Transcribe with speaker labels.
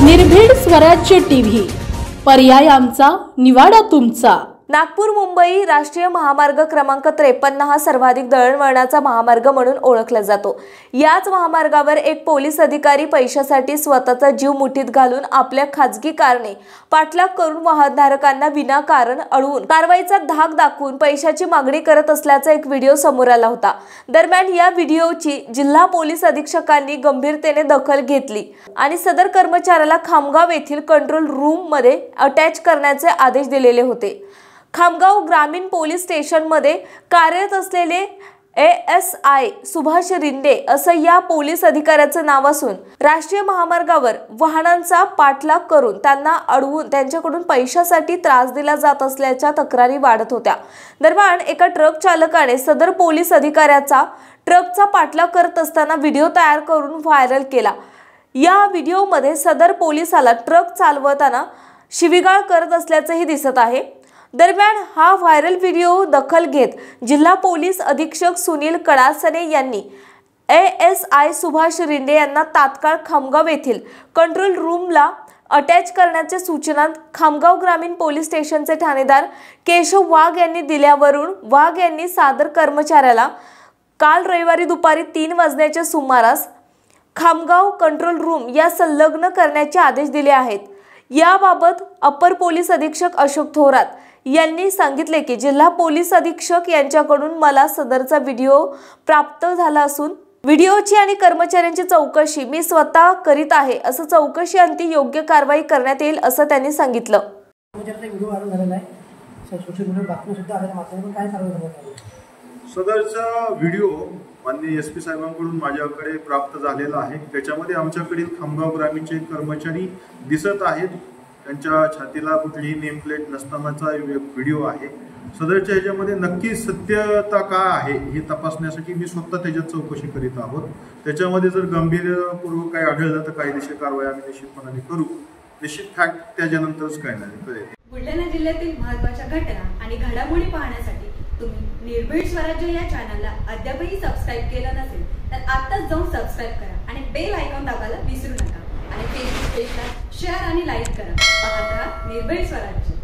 Speaker 1: निर्भीड स्वराज्य टीव्ही, पर्याय आमचा, निवाडा तुमचा।
Speaker 2: नागपूर मुंबई राष्ट्रीय महामार्ग क्रमांक 53 हा सर्वाधिक दळणवळणाचा महामार्ग म्हणून ओळखला जातो। याच महामार्गावर एक पोलीस अधिकारी पैशासाठी स्वतःचा जीव मुठीत घालून आपल्या खाजगी कारने पाठलाग करून वाहनधारकांना विनाकारण अडवून कारवाईचा धाक दाखवून पैशाची मागणी करत असल्याचा एक व्हिडिओ समोर आला होता। दरम्यान या व्हिडिओची जिल्हा पोलीस अधीक्षकांनी गंभीरतेने दखल घेतली आणि सदर कर्मचाऱ्याला खामगाव येथील कंट्रोल रूम मध्ये अटॅच करण्याचे आदेश दिलेले होते। खामगाव ग्रामीण पोलीस स्टेशनमध्ये कार्यरत असलेले ASI सुभाष रिंडे असं या पोलीस अधिकाऱ्याचं नाव असून राष्ट्रीय महामार्गावर वाहनांचा पाठलाग करून त्यांना अडवून त्यांच्याकडून पैशासाठी त्रास दिला जात असल्याच्या तक्रारी वाढत होत्या। दरम्यान एका ट्रक चालकाने सदर पोलीस अधिकाऱ्याचा ट्रकचा पाठलाग करत असताना व्हिडिओ तयार करून व्हायरल केला। या व्हिडिओमध्ये सदर पोलिसाला ट्रक चालवताना शिवीगाळ करत असल्याचंही दिसत आहे। दरम्यान हा व्हायरल व्हिडिओ दखल घेत जिल्हा पोलीस अधीक्षक सुनील कडासने यांनी ASI सुभाष रिंडे यांना तात्काळ खामगाव येथील कंट्रोल रूमला अटॅच करण्याच्या सूचना खामगाव ग्रामीण पोलीस स्टेशनचे ठाणेदार केशव वाघ यांनी दिल्यावरून वाघ यांनी सदर कर्मचाऱ्याला काल रविवारी दुपारी 3 वाजण्याच्या सुमारास खामगाव कंट्रोल रूम या संलग्न करण्याचे आदेश दिले आहेत। याबाबत अपर पोलीस अधीक्षक अशोक थोरात यांनी सांगितले की जिल्हा पोलीस अधीक्षक यांच्याकडून मला सदरचा व्हिडिओ प्राप्त झाला असून व्हिडिओची आणि कर्मचाऱ्यांची चौकशी मी स्वतः करीत आहे। असं चौकशी अंती योग्य कारवाई करण्यात येईल असं त्यांनी सांगितलं।
Speaker 3: सदरचा व्हिडिओ माननीय SP साहेबांकडून माझ्याकडे प्राप्त झालेला आहे। त्याच्यामध्ये आमच्याकडील खामगाव ग्रामीणचे कर्मचारी दिसत आहेत, त्यांच्या छातीला कुठलीही नेम प्लेट नसतानाचा व्हिडिओ आहे। सदरच्या ह्याच्यामध्ये नक्की सत्यता काय आहे हे तपासण्यासाठी मी स्वतः त्याच्यात चौकशी करीत आहोत। त्याच्यामध्ये जर गंभीरपूर्वक काही आढळलं तर कायदेशीर कारवाई आम्ही निश्चितपणे करू। निश्चित फॅक्ट त्याच्यानंतरच काय नाही कळेल।
Speaker 4: बुलढाणा जिल्ह्यातील महत्त्वाच्या घटना आणि घडामोडी पाहण्यासाठी तुम्ही निर्भीड स्वराज्य या चॅनलला अद्यापही सबस्क्राइब केलं नसेल तर आत्ताच जाऊन सबस्क्राइब करा आणि बेल आयकॉन दाबायला विसरू नका आणि फेसबुक पेजला शेअर आणि लाईक करा। पाहत रहा निर्भीड स्वराज्य।